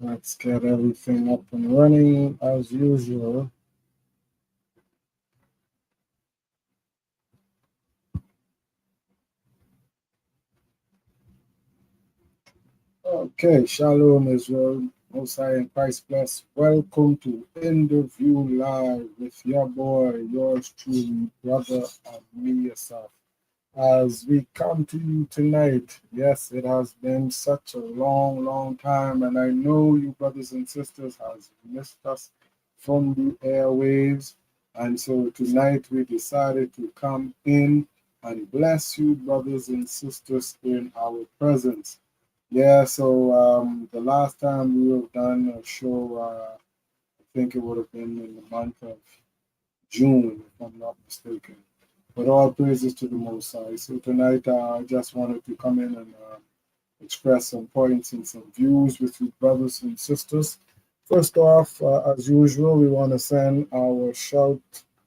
Let's get everything up and running as usual. Okay, Shalom Israel, Most High in Christ bless. Welcome to Interview Live with your boy, yours truly, brother and me yourself. As we come to you tonight, yes, it has been such a long time, and I know you brothers and sisters has missed us from the airwaves. And so tonight we decided to come in and bless you, brothers and sisters, in our presence. Yeah, so the last time we have done a show, I think it would have been in the month of June, if I'm not mistaken. But all praises to the Most High. So tonight, I just wanted to come in and express some points and some views with you, brothers and sisters. First off, as usual, we want to send our shout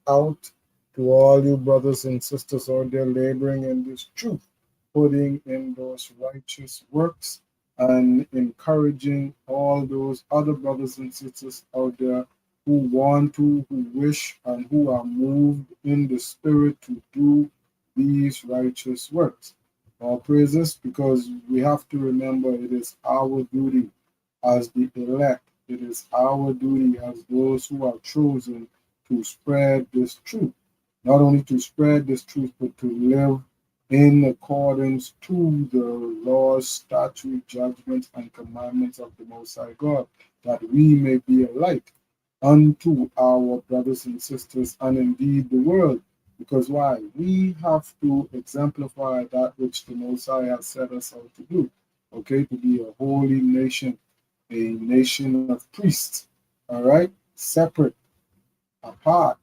out to all you brothers and sisters out there laboring in this truth, putting in those righteous works, and encouraging all those other brothers and sisters out there who want to, who wish, and who are moved in the spirit to do these righteous works. All praises, because we have to remember it is our duty as the elect, it is our duty as those who are chosen to spread this truth. Not only to spread this truth, but to live in accordance to the laws, statutes, judgments, and commandments of the Most High God, that we may be a light unto our brothers and sisters and indeed the world. Because why? We have to exemplify that which the Most High has set us out to do. Okay, to be a holy nation, a nation of priests. All right, separate, apart,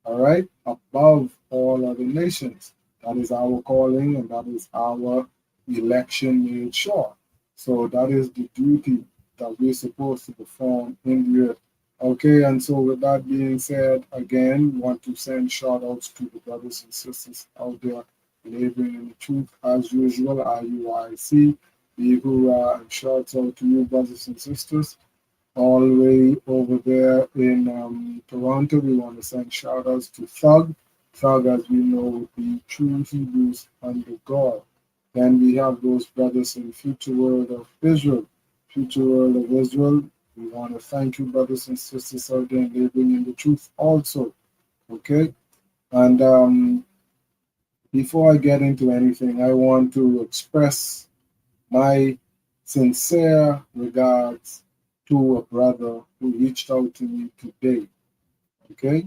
all right, above all other nations. That is our calling and that is our election made sure. So that is the duty that we're supposed to perform in the earth. Okay, and so with that being said, again, want to send shout outs to the brothers and sisters out there laboring in the truth as usual, IUIC. Big hoorah and shouts out to you, brothers and sisters all the way over there in Toronto. We want to send shout outs to Thug. Thug, as we know, the true Hebrews under God. Then we have those brothers in Future World of Israel. Future World of Israel, we want to thank you, brothers and sisters out there laboring in the truth also. Okay? And before I get into anything, I want to express my sincere regards to a brother who reached out to me today. Okay?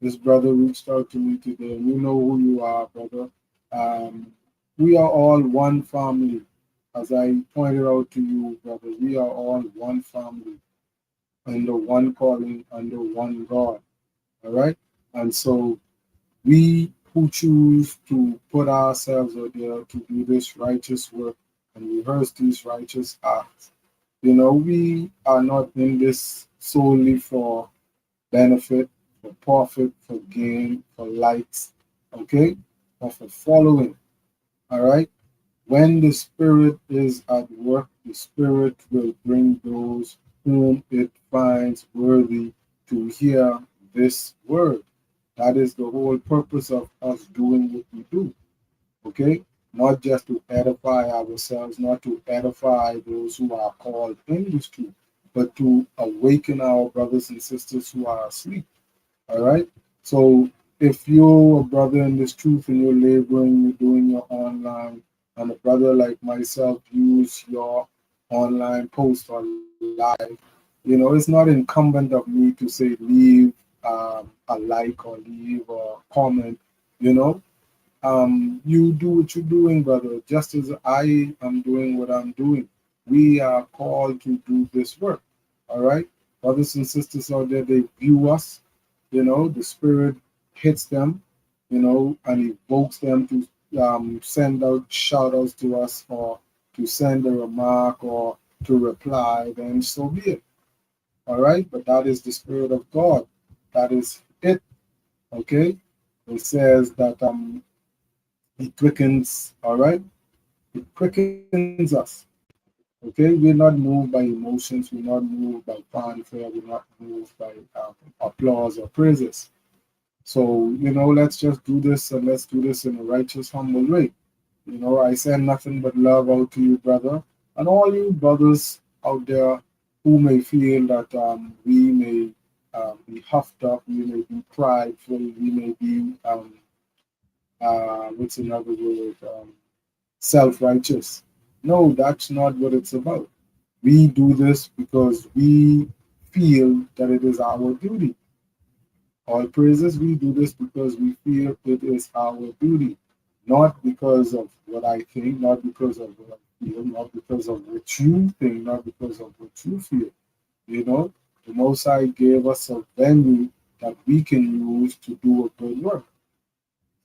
This brother reached out to me today, and you know who you are, brother. Um, we are all one family. As I pointed out to you, brother, we are all one family under one calling, under one God. All right? And so we who choose to put ourselves out there to do this righteous work and rehearse these righteous acts, we are not in this solely for benefit, for profit, for gain, for likes, okay, or for following. All right. When the Spirit is at work, the Spirit will bring those whom it finds worthy to hear this word. That is the whole purpose of us doing what we do, okay? Not just to edify ourselves, not to edify those who are called in this truth, but to awaken our brothers and sisters who are asleep, all right? So if you're a brother in this truth and you're laboring, you're doing your online, and a brother like myself use your online post or live, it's not incumbent of me to say leave a like or leave a comment, you know. You do what you're doing, brother, just as I am doing what I'm doing. We are called to do this work, all right? Brothers and sisters out there, they view us, the Spirit hits them, and evokes them to send out shout outs to us or to send a remark or to reply, then so be it, all right? But that is the Spirit of God. That is it, okay? It says that it quickens, all right? It quickens us. Okay, we're not moved by emotions, we're not moved by fanfare, we're not moved by applause or praises. So, let's just do this and let's do this in a righteous, humble way. I send nothing but love out to you, brother, and all you brothers out there who may feel that we may be huffed up, we may be prideful, we may be, what's another word, self righteous. No, that's not what it's about. We do this because we feel that it is our duty. All praises, we do this because we feel it is our duty, not because of what I think, not because of what I feel, not because of what you think, not because of what you feel. You know, the Most High gave us a venue that we can use to do a good work.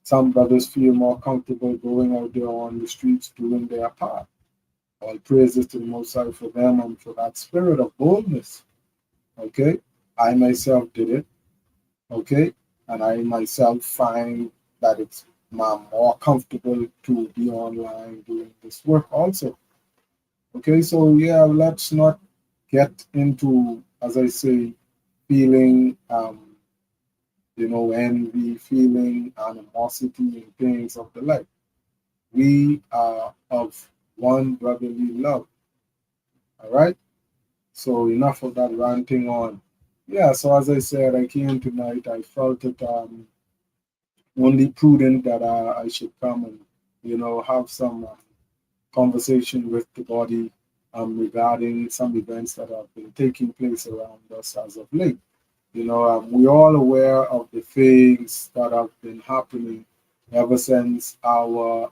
Some brothers feel more comfortable going out there on the streets doing their part. All praises to the Most High for them and for that spirit of boldness. Okay, I myself did it. Okay, and I myself find that it's more comfortable to be online doing this work also. Okay, so yeah, let's not get into, as I say, feeling envy, feeling animosity and things of the like. We are of one brotherly love. All right. So enough of that ranting on. Yeah. So as I said, I came tonight. I felt it only prudent that I should come and have some conversation with the body regarding some events that have been taking place around us as of late. We're all aware of the things that have been happening ever since ever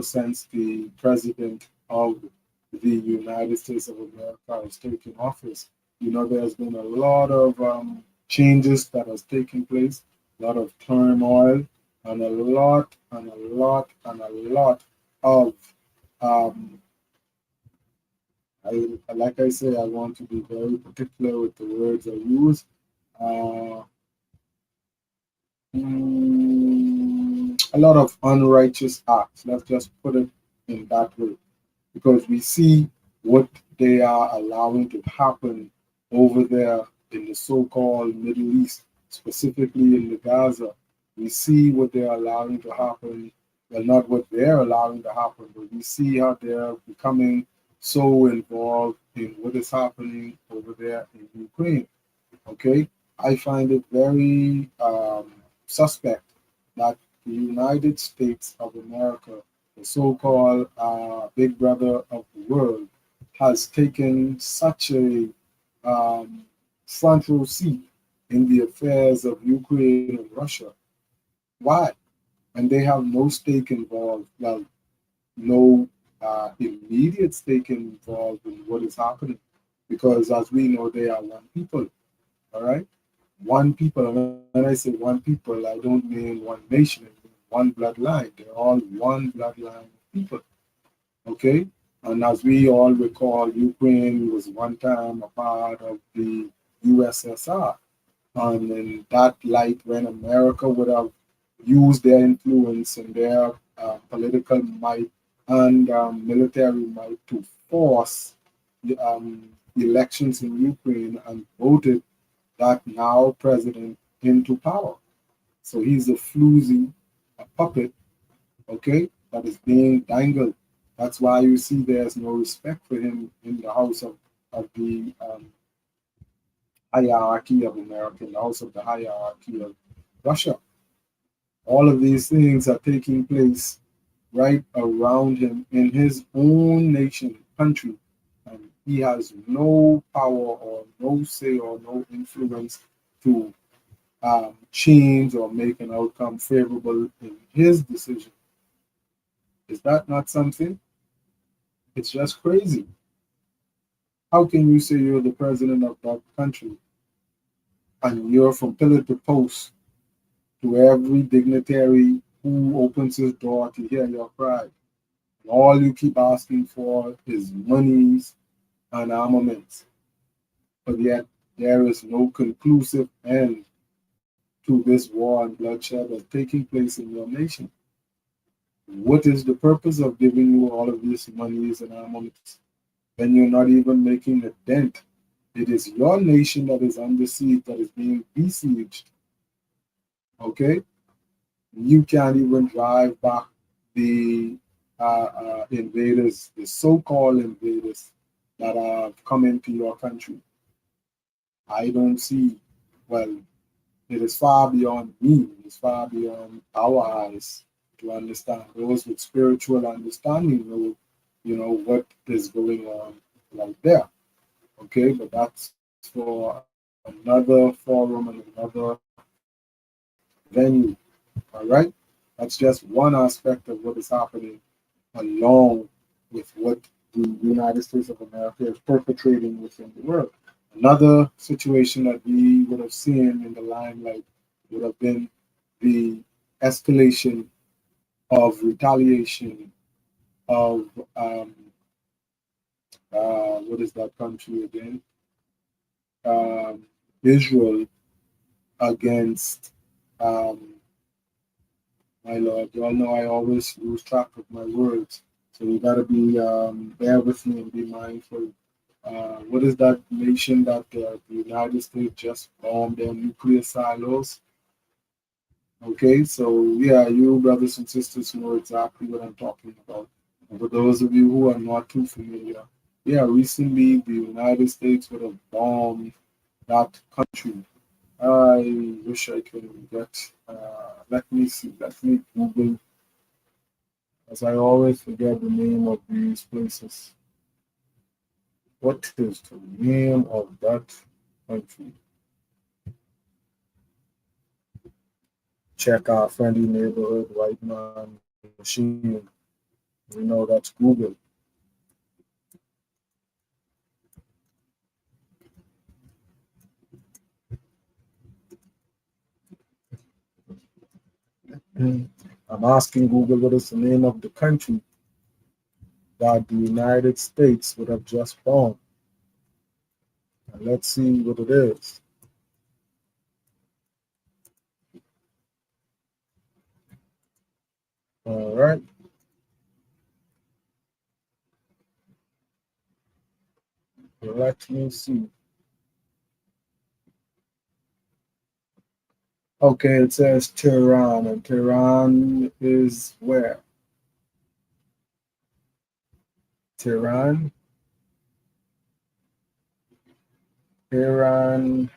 since the president of the United States of America has taken office. There's been a lot of changes that has taken place, a lot of turmoil, and a lot and a lot and a lot of um, like I say, I want to be very particular with the words I use. Uh, a lot of unrighteous acts. Let's just put it in that way, because we see what they are allowing to happen over there in the so-called Middle East, specifically in the Gaza. We see what they're allowing to happen. Well, not what they're allowing to happen, but we see how they're becoming so involved in what is happening over there in Ukraine. Okay, I find it very suspect that the United States of America, the so-called big brother of the world, has taken such a um, front row seat in the affairs of Ukraine and Russia. Why? And they have no stake involved. Well, no immediate stake involved in what is happening, because as we know, they are one people. All right, one people. And when I say one people, I don't mean one nation. I mean one bloodline. They're all one bloodline of people. Okay, and as we all recall, Ukraine was one time a part of the USSR, and in that light, when America would have used their influence and their political might and military might to force the elections in Ukraine and voted that now president into power. So he's a floozy, a puppet, okay, that is being dangled. That's why you see there's no respect for him in the house of the hierarchy of America, in the house of the hierarchy of Russia. All of these things are taking place right around him in his own nation, country, and he has no power or no say or no influence to change or make an outcome favorable in his decision. Is that not something? It's just crazy. How can you say you're the president of that country and you're from pillar to post to every dignitary who opens his door to hear your cry? And all you keep asking for is monies and armaments, but yet there is no conclusive end to this war and bloodshed that's taking place in your nation. What is the purpose of giving you all of these monies and armaments when you're not even making a dent? It is your nation that is under siege, that is being besieged. Okay, you can't even drive back the invaders, the so-called invaders that have come into your country. I don't see. Well, it is far beyond me. It is far beyond our eyes to understand. Those with spiritual understanding know, what is going on right there. Okay, but that's for another forum and another venue. All right, that's just one aspect of what is happening, along with what the United States of America is perpetrating within the world. Another situation that we would have seen in the limelight would have been the escalation of retaliation of what is that country again? Um, Israel against my Lord. You all know I always lose track of my words, so you gotta be bear with me and be mindful. What is that nation that the United States just bombed their nuclear silos? Okay, so yeah, you brothers and sisters know exactly what I'm talking about. And for those of you who are not too familiar, yeah, recently the United States would have bombed that country. I wish I can get, let me see, let me Google, as I always forget the name of these places. What is the name of that country? Check our friendly neighborhood white man machine. We know that's Google. I'm asking Google what is the name of the country that the United States would have just bombed. And let's see what it is. All right. Let me see. Okay, it says Tehran, and Tehran is where? Tehran, Iran.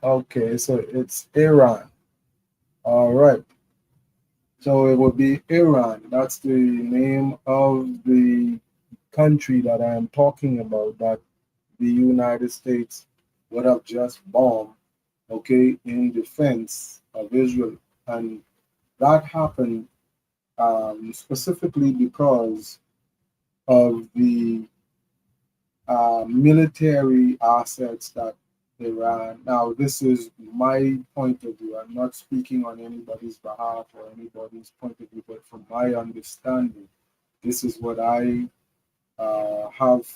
Okay, so it's Iran. All right. So it would be Iran. That's the name of the country that I am talking about that the United States would have just bombed, okay, in defense of Israel. And that happened specifically because of the military assets that Iran. Now, this is my point of view. I'm not speaking on anybody's behalf or anybody's point of view, but from my understanding, this is what I have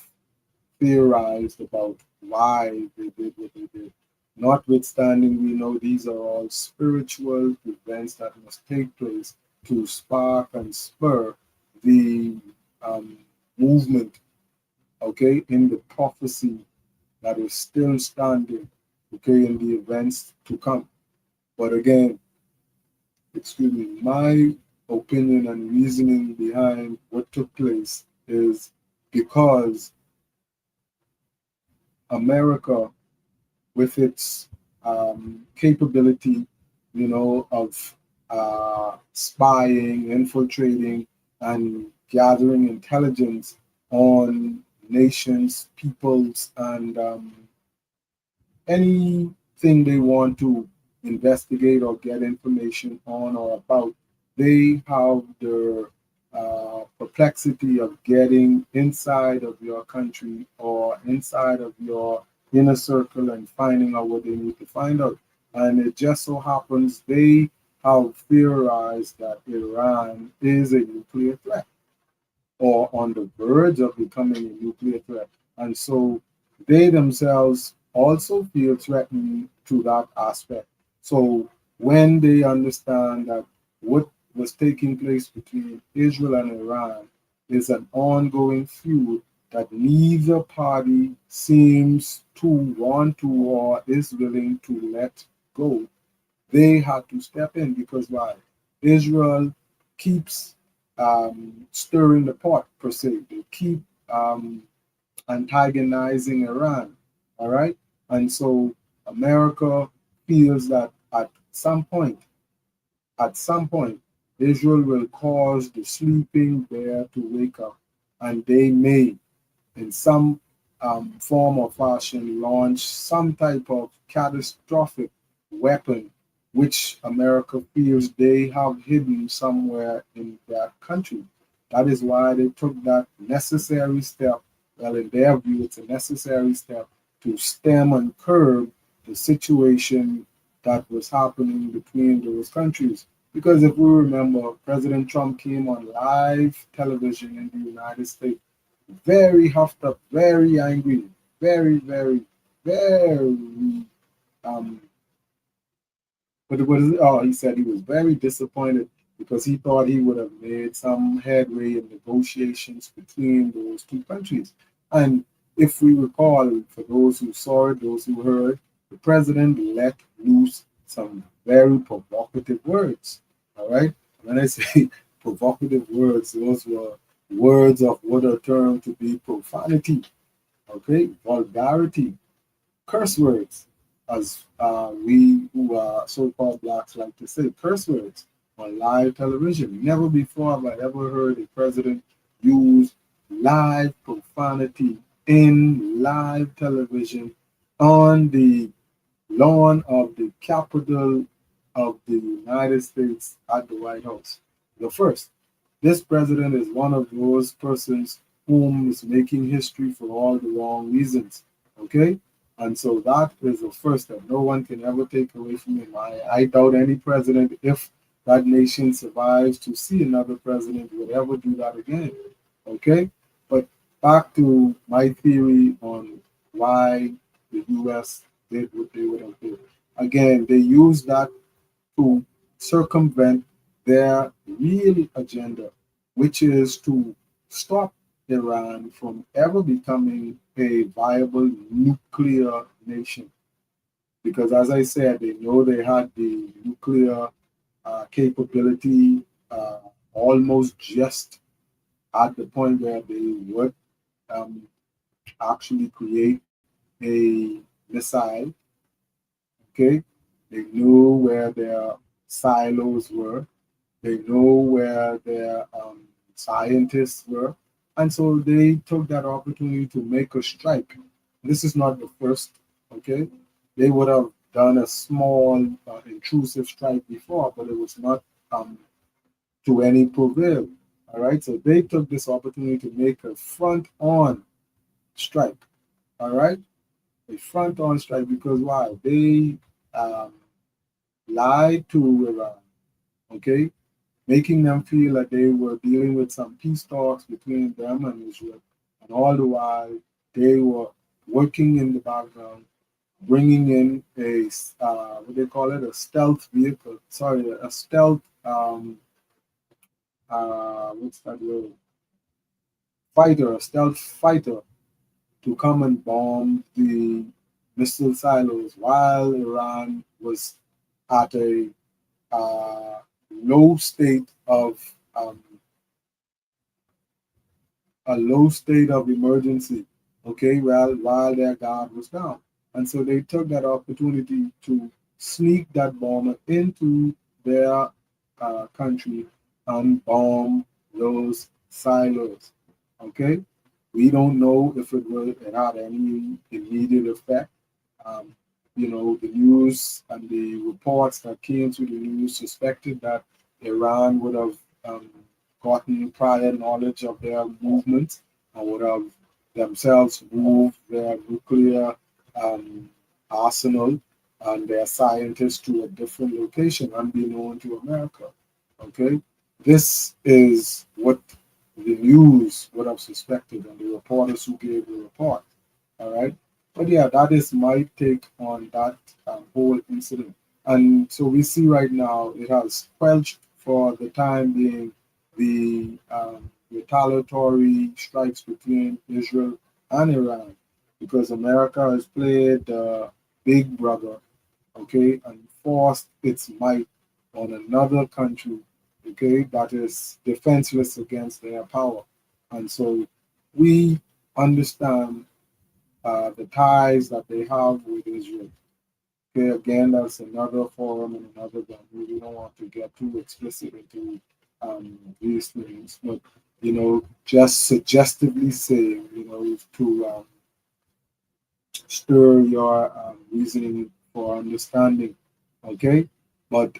theorized about why they did what they did. Notwithstanding, we know these are all spiritual events that must take place to spark and spur the um, movement, okay, in the prophecy that is still standing, okay, in the events to come. But again, excuse me, my opinion and reasoning behind what took place is because America, with its capability, of spying, infiltrating, and gathering intelligence on nations, peoples, and anything they want to investigate or get information on or about, they have the perplexity of getting inside of your country or inside of your inner circle and finding out what they need to find out. And it just so happens they have theorized that Iran is a nuclear threat or on the verge of becoming a nuclear threat. And so they themselves also feel threatened to that aspect. So when they understand that what was taking place between Israel and Iran is an ongoing feud that neither party seems to want to or is willing to let go. They had to step in because why? Israel keeps stirring the pot, per se. They keep um, antagonizing Iran. All right. And so America feels that at some point, Israel will cause the sleeping bear to wake up, and they may, in some form or fashion, launch some type of catastrophic weapon, which America feels they have hidden somewhere in their country. That is why they took that necessary step. Well, in their view, it's a necessary step to stem and curb the situation that was happening between those countries. Because if we remember, President Trump came on live television in the United States very huffed up, very angry, very, very, very um but it was he said he was very disappointed because he thought he would have made some headway in negotiations between those two countries. And if we recall, for those who saw it, those who heard, the president let loose some very provocative words. All right. When I say provocative words, those were words of what are termed to be profanity, okay, vulgarity, curse words, as we who are so-called blacks like to say, curse words on live television. Never before have I ever heard a president use live profanity in live television on the lawn of the Capitol of the United States at the White House. The first. This president is one of those persons whom is making history for all the wrong reasons. Okay? And so that is the first that no one can ever take away from him. I doubt any president, if that nation survives to see another president, would ever do that again. Okay? But back to my theory on why the US did what they would have did. Again, they used that to circumvent their real agenda, which is to stop Iran from ever becoming a viable nuclear nation. Because, as I said, they know they had the nuclear capability almost just at the point where they would um, actually create a missile. Okay, they knew where their silos were. They know where their scientists were. And so they took that opportunity to make a strike. This is not the first, okay? They would have done a small intrusive strike before, but it was not to any prevail. All right, so they took this opportunity to make a front on strike. All right, a front on strike because why? They um, lied to Iran, okay? Making them feel like they were dealing with some peace talks between them and Israel. And all the while, they were working in the background, bringing in a, what they call it, a stealth vehicle, sorry, a stealth, what's that word? Fighter, a stealth fighter to come and bomb the missile silos while Iran was at uh, low state of um, a low state of emergency, okay, while their guard was down. And so they took that opportunity to sneak that bomber into their country and bomb those silos, okay? We don't know if it had any immediate effect. Um, the news and the reports that came through the news suspected that Iran would have um, gotten prior knowledge of their movement and would have themselves moved their nuclear um, arsenal and their scientists to a different location, unbeknown to America. Okay, this is what the news would have suspected and the reporters who gave the report. All right. But yeah, that is my take on that whole incident. And so we see right now it has for the time being the retaliatory strikes between Israel and Iran, because America has played big brother, okay, and forced its might on another country, okay, that is defenseless against their power. And so we understand the ties that they have with Israel. Okay, again, that's another forum and another venue. We don't want to get too explicit into these things, but just suggestively saying, to stir your reasoning for understanding. Okay, but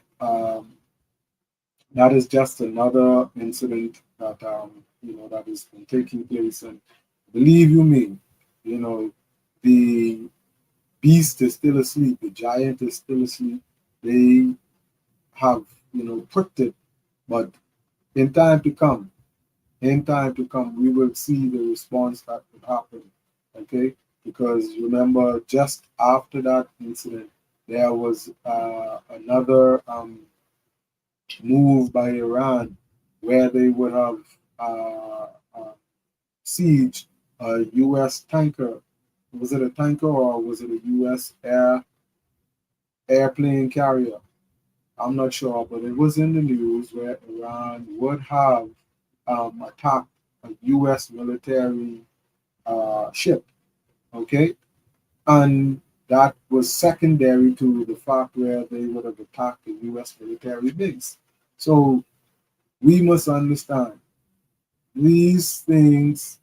that is just another incident that that has been taking place, and believe you me, the beast is still asleep, the giant is still asleep. They have pricked it, but in time to come, we will see the response that would happen. Okay, because remember, just after that incident, there was another move by Iran where they would have siege a U.S. tanker. Was it a tanker or was it a U.S. airplane carrier? I'm not sure, but it was in the news where Iran would have attacked a U.S. military ship. Okay, and that was secondary to the fact where they would have attacked the U.S. military base. So we must understand these things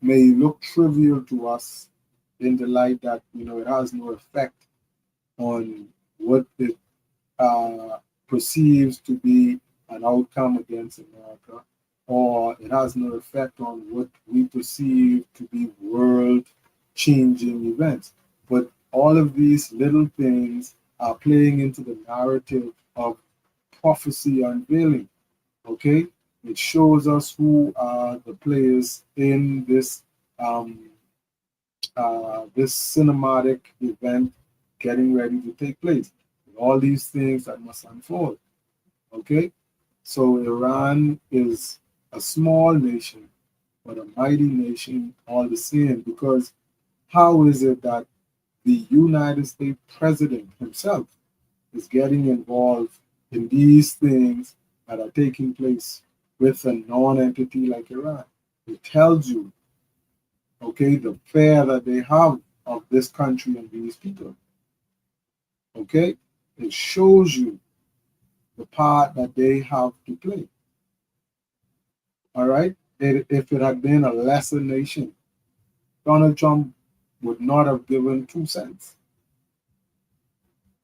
may look trivial to us in the light that it has no effect on what it perceives to be an outcome against America, or it has no effect on what we perceive to be world changing events. But all of these little things are playing into the narrative of prophecy unveiling. Okay, it shows us who are the players in um, this cinematic event getting ready to take place. All these things that must unfold. Okay, so Iran is a small nation, but a mighty nation all the same. Because how is it that the United States president himself is getting involved in these things that are taking place with a non-entity like Iran? It tells you, okay, the fear that they have of this country and these people. Okay, it shows you the part that they have to play. All right, if it had been a lesser nation, Donald Trump would not have given 2 cents.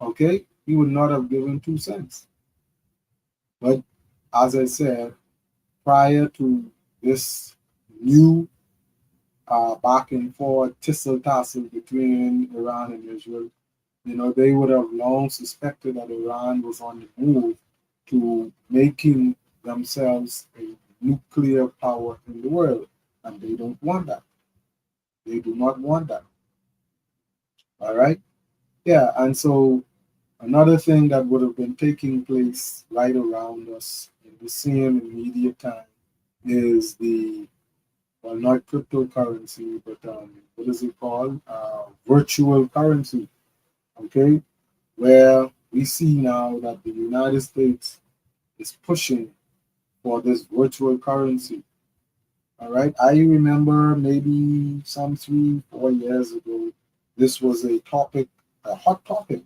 Okay, he would not have given 2 cents. But as I said, prior to this new back and forth tissle tassel between Iran and Israel, they would have long suspected that Iran was on the move to making themselves a nuclear power in the world. And they don't want that. They do not want that. All right. Yeah. And so another thing that would have been taking place right around us in the same immediate time is the, well, not cryptocurrency, but what is it called? Virtual currency. Okay. Where we see now that the United States is pushing for this virtual currency. All right. I remember maybe some 3, 4 years ago, this was a topic, a hot topic,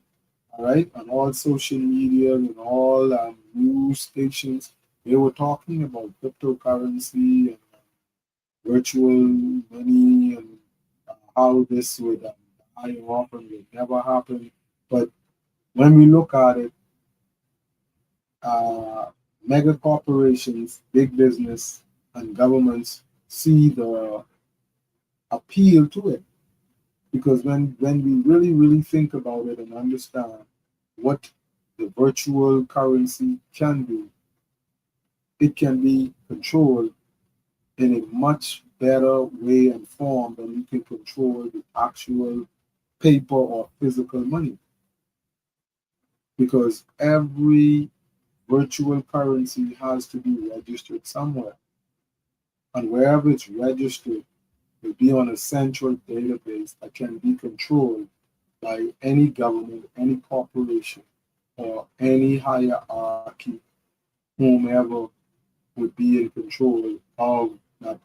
all right, on all social media and all news stations. They were talking about cryptocurrency and virtual money and how this would die off and would never happen. But when we look at it, uh, mega corporations, big business, and governments see the appeal to it. Because when we really think about it and understand what the virtual currency can do, it can be controlled in a much better way and form than you can control the actual paper or physical money. Because every virtual currency has to be registered somewhere. And wherever it's registered, will be on a central database that can be controlled by any government, any corporation, or any hierarchy, whomever would be in control of that.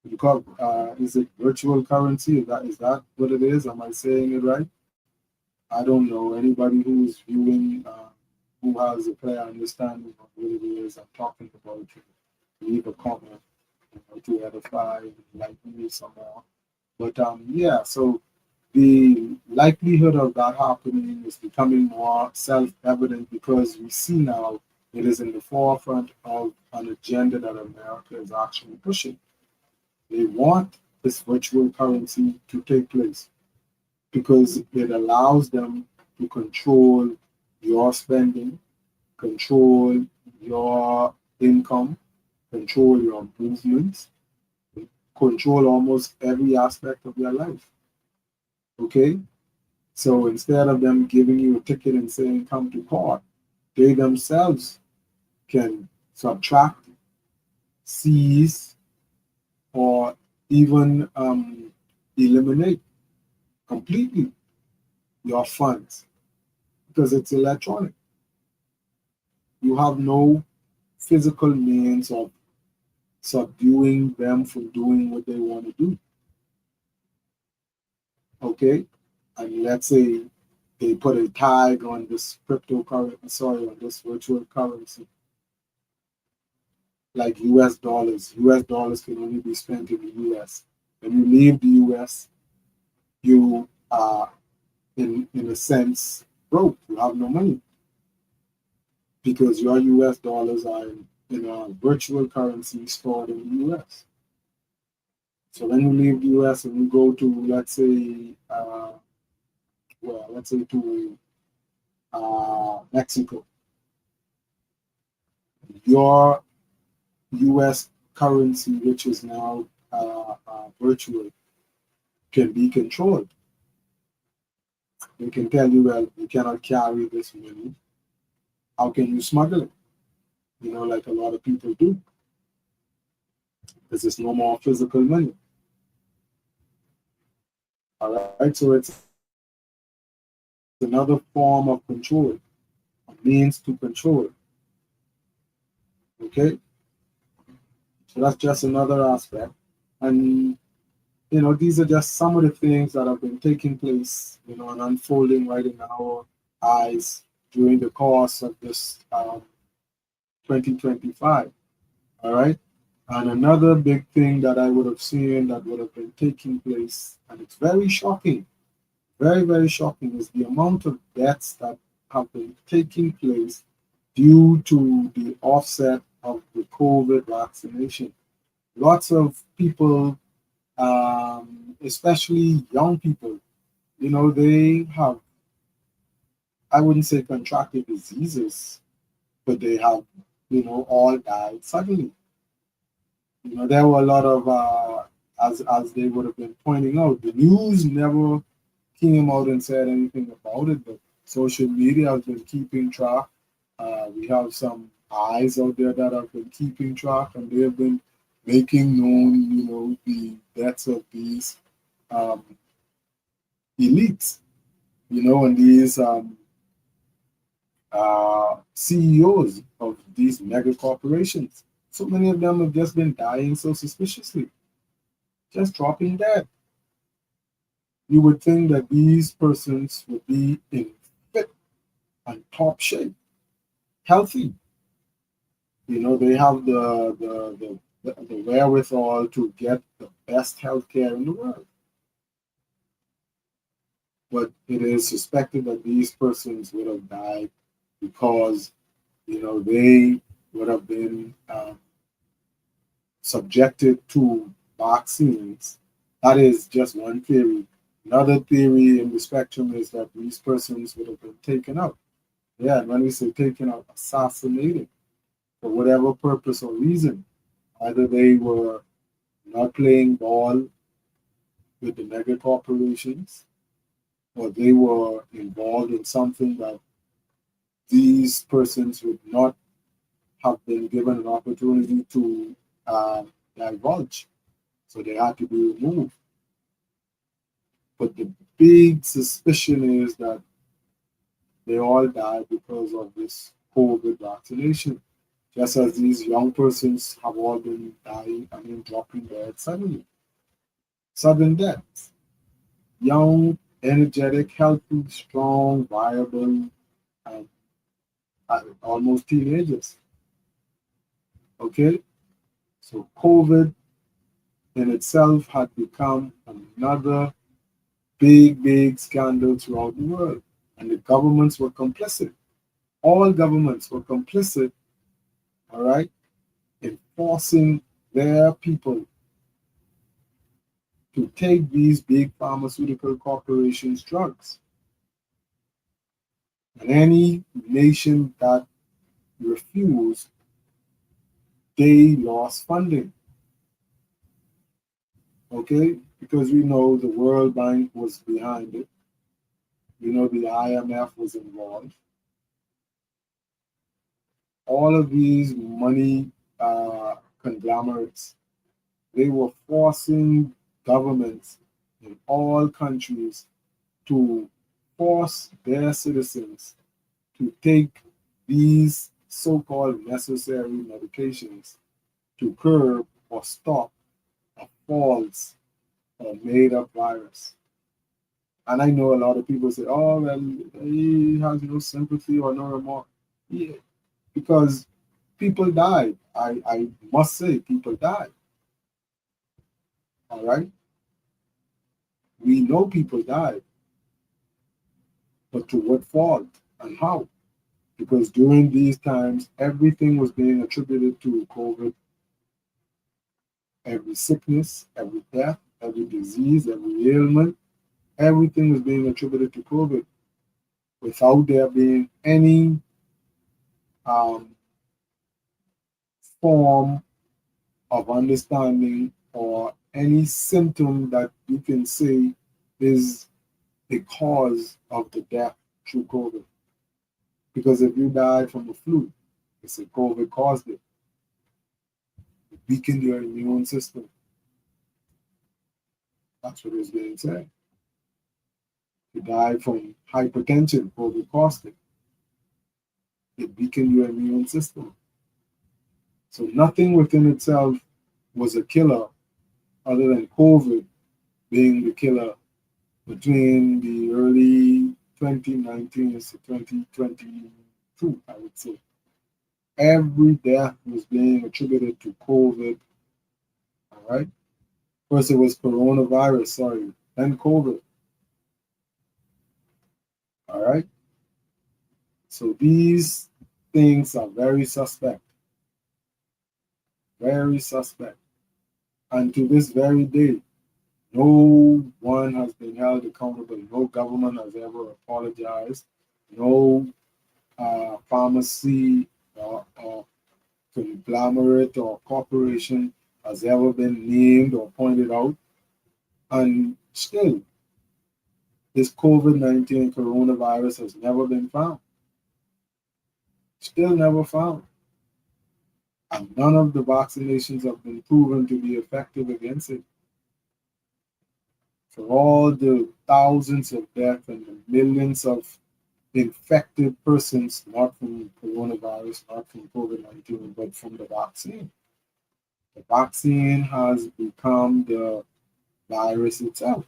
You call is it virtual currency? Is that what it is? Am I saying it right? I don't know. Anybody who is viewing, who has a clear understanding of what it is I'm talking about, can leave a comment, to edify and enlighten me some more. But yeah, so the likelihood of that happening is becoming more self-evident because we see now it is in the forefront of an agenda that America is actually pushing. They want this virtual currency to take place because it allows them to control your spending, control your income, control your movements, control almost every aspect of your life. Okay? So instead of them giving you a ticket and saying, come to court, they themselves can subtract, seize, or even eliminate completely your funds because it's electronic. You have no physical means of subduing them from doing what they want to do. Okay? And let's say they put a tag on this cryptocurrency, sorry, on this virtual currency, like US dollars. US dollars can only be spent in the US. When you leave the US, you are, in a sense, broke. You have no money because your US dollars are in a virtual currency stored in the US. So when you leave the US and you go to, let's say to Mexico, your US currency, which is now virtual, can be controlled. They can tell you, well, you cannot carry this money. How can you smuggle it? Like a lot of people do, because there's no more physical money. All right, so it's another form of control, a means to control. Okay, so that's just another aspect. And these are just some of the things that have been taking place, and unfolding right in our eyes during the course of this 2025. All right. And another big thing that I would have seen that would have been taking place, and it's very shocking, very, very shocking, is the amount of deaths that have been taking place due to the offset of the COVID vaccination. Lots of people, especially young people, they have, I wouldn't say contracted diseases, but they have, all died suddenly. There were a lot of, as they would have been pointing out, the news never came out and said anything about it, but social media has been keeping track. We have some eyes out there that have been keeping track, and they have been making known, the deaths of these um, elites, and these CEOs of these mega corporations. So many of them have just been dying so suspiciously, just dropping dead. You would think that these persons would be in fit and top shape, healthy. They have the wherewithal to get the best healthcare in the world. But it is suspected that these persons would have died because, they would have been subjected to vaccines. That is just one theory. Another theory in the spectrum is that these persons would have been taken out. Yeah, and when we say taken out, assassinated for whatever purpose or reason. Either they were not playing ball with the mega corporations, or they were involved in something that these persons would not have been given an opportunity to divulge. So they had to be removed. But the big suspicion is that they all died because of this COVID vaccination. Just as these young persons have all been dying, dropping dead suddenly. Sudden deaths. Young, energetic, healthy, strong, viable, and almost teenagers. Okay? So COVID in itself had become another big scandal throughout the world. And the governments were complicit. All governments were complicit, all right, in forcing their people to take these big pharmaceutical corporations' drugs. And any nation that refused, they lost funding. Okay? Because we know the World Bank was behind it. We know the IMF was involved. All of these money conglomerates, they were forcing governments in all countries to force their citizens to take these so-called necessary medications to curb or stop a false or made-up virus. And I know a lot of people say, oh, well, he has no sympathy or no remorse. Yeah, because people died. I must say, people died. All right? We know people died. But to what fault and how? Because during these times, everything was being attributed to COVID. Every sickness, every death, every disease, every ailment, everything was being attributed to COVID without there being any um, form of understanding or any symptom that you can say is the cause of the death through COVID. Because if you died from the flu, it's a COVID caused it. It weakened your immune system. That's what is being said. You died from hypertension, COVID caused it. It weakened your immune system. So nothing within itself was a killer other than COVID being the killer between the early 2019 to 2022, I would say. Every death was being attributed to COVID. All right. First it was coronavirus, sorry, then COVID. All right. So these things are very suspect. Very suspect. And to this very day, no one has been held accountable. No government has ever apologized. No pharmacy or conglomerate or corporation has ever been named or pointed out. And still, this COVID-19 coronavirus has never been found. Still never found. And none of the vaccinations have been proven to be effective against it. For all the thousands of deaths and the millions of infected persons, not from coronavirus, not from COVID-19, but from the vaccine. The vaccine has become the virus itself,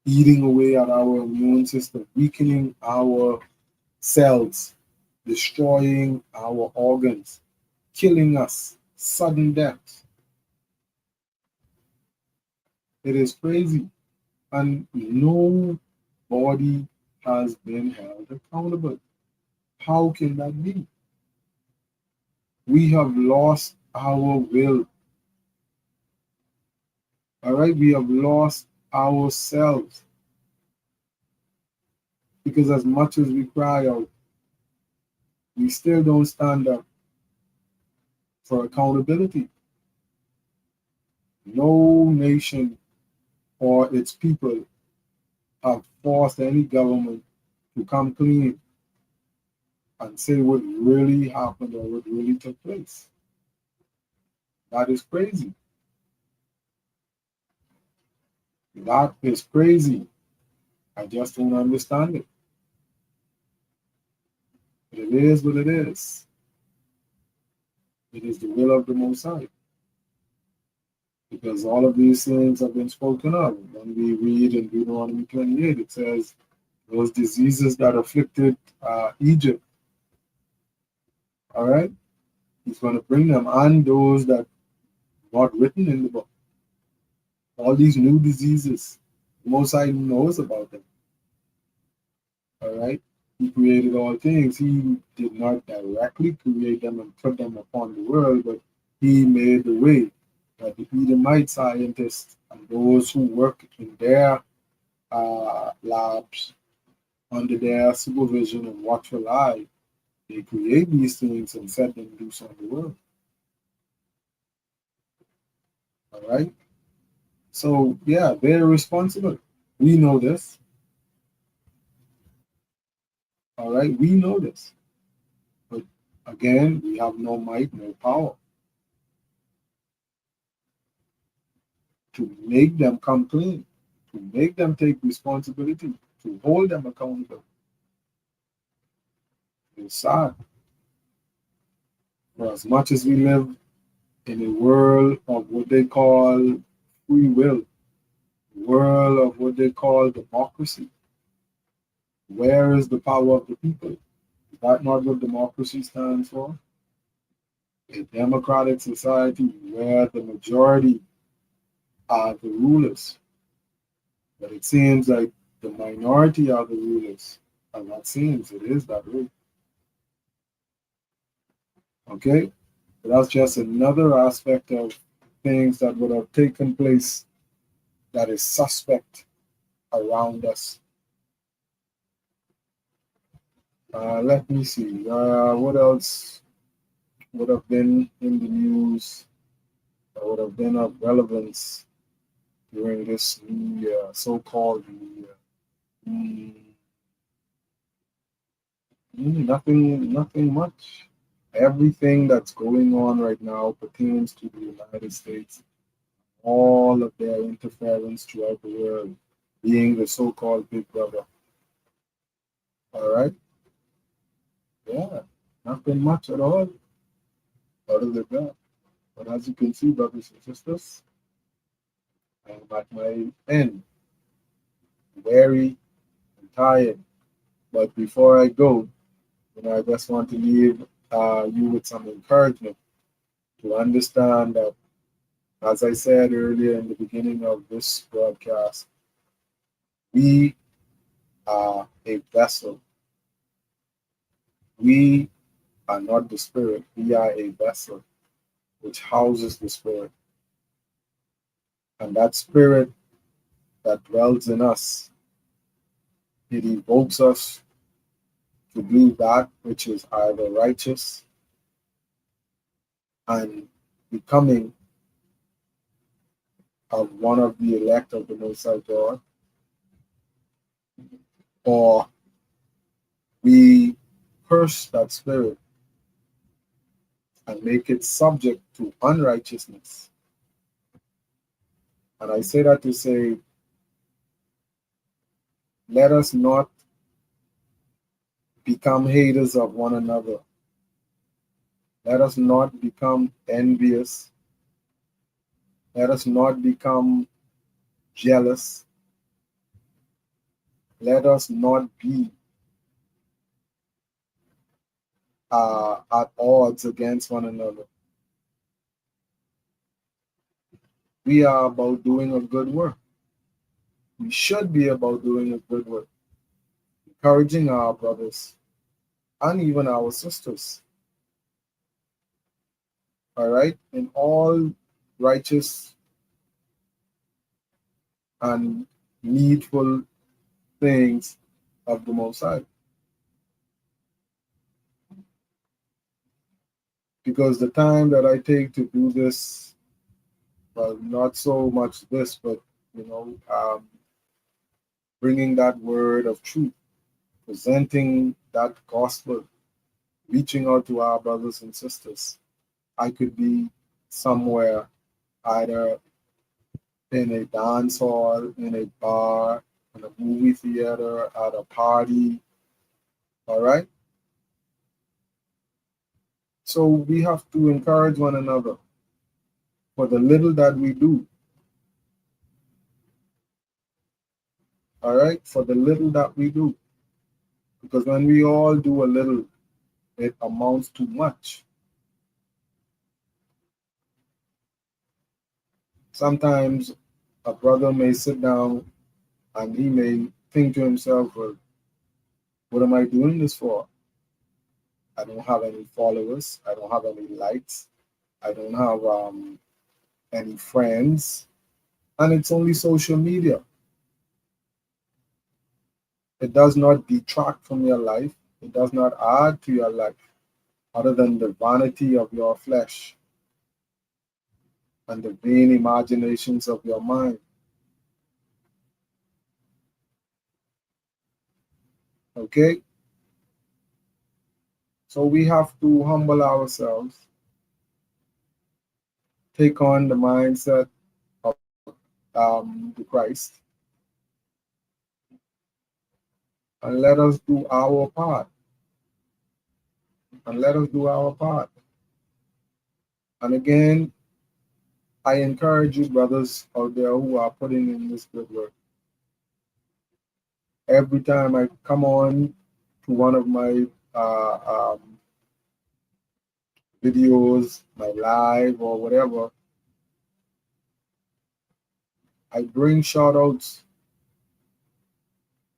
eating away at our immune system, weakening our cells, destroying our organs, killing us, sudden death. It is crazy. And nobody has been held accountable. How can that be? We have lost our will. All right, we have lost ourselves. Because as much as we cry out, we still don't stand up for accountability. No nation or its people have forced any government to come clean and say what really happened or what really took place. That is crazy. That is crazy. I just don't understand it. But it is what it is. It is the will of the Most High. Because all of these things have been spoken of. When we read in Deuteronomy 28, it says those diseases that afflicted Egypt, all right, he's going to bring them, and those that not written in the book. All these new diseases, the Most High knows about them, all right? He created all things. He did not directly create them and put them upon the world, but he made the way that the Edomite scientists and those who work in their labs under their supervision and watchful eye, they create these things and set them loose on the world. All right. So yeah, they're responsible. We know this. All right, we know this. But again, we have no might, no power to make them come clean, to make them take responsibility, to hold them accountable. It's sad. For as much as we live in a world of what they call free will, world of what they call democracy, where is the power of the people? Is that not what democracy stands for? A democratic society where the majority are the rulers. But it seems like the minority are the rulers. And that seems it is that way. Okay? But that's just another aspect of things that would have taken place that is suspect around us. Let me see. What else would have been in the news that would have been of relevance during this new year, so-called new year? Nothing much. Everything that's going on right now pertains to the United States, all of their interference throughout the world, being the so-called Big Brother. All right? Yeah, nothing much at all other than that. But as you can see, brothers and sisters, I'm at my end, weary and tired. But before I go, I just want to leave you with some encouragement to understand that, as I said earlier in the beginning of this broadcast, we are a vessel. We are not the spirit. We are a vessel which houses the spirit. And that spirit that dwells in us, it evokes us to do that which is either righteous and becoming of one of the elect of the Most High God, or we curse that spirit and make it subject to unrighteousness. And I say that to say, let us not become haters of one another. Let us not become envious. Let us not become jealous. Let us not be at odds against one another. We are about doing a good work. We should be about doing a good work, encouraging our brothers and even our sisters. All right, in all righteous and needful things of the Most High. Because the time that I take to do this, well, not so much this, but bringing that word of truth, presenting that gospel, reaching out to our brothers and sisters. I could be somewhere, either in a dance hall, in a bar, in a movie theater, at a party. All right. So we have to encourage one another for the little that we do. All right. For the little that we do. Because when we all do a little, it amounts to much. Sometimes a brother may sit down and he may think to himself, well, what am I doing this for? I don't have any followers. I don't have any likes. I don't have any friends. And it's only social media. It does not detract from your life. It does not add to your life other than the vanity of your flesh and the vain imaginations of your mind. Okay? So we have to humble ourselves, take on the mindset of the Christ, and let us do our part. And let us do our part. And again, I encourage you, brothers out there who are putting in this good work. Every time I come on to one of my videos, my live or whatever, I bring shout outs.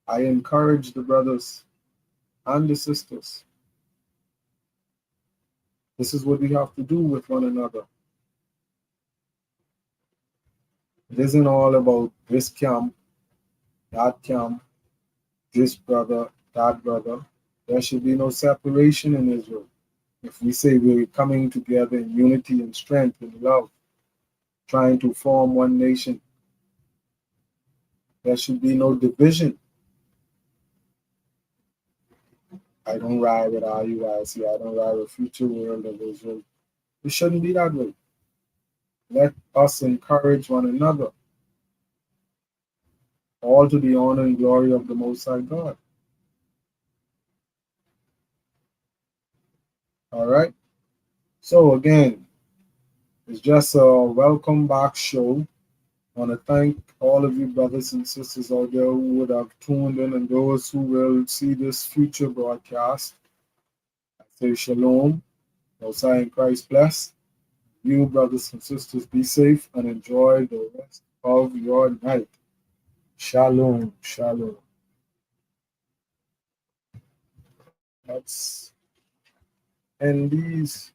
I encourage the brothers and the sisters. This is what we have to do with one another. It isn't all about this camp, that camp, this brother, that brother. There should be no separation in Israel. If we say we're coming together in unity and strength and love, trying to form one nation, there should be no division. I don't ride with IUIC. I don't ride with Future World of Israel. It shouldn't be that way. Let us encourage one another, all to the honor and glory of the Most High God. All right. So again, it's just a welcome back show. I want to thank all of you brothers and sisters out there who would have tuned in and those who will see this future broadcast. I say shalom. Most High in Christ bless. You brothers and sisters be safe and enjoy the rest of your night. Shalom. Shalom. Let's end these.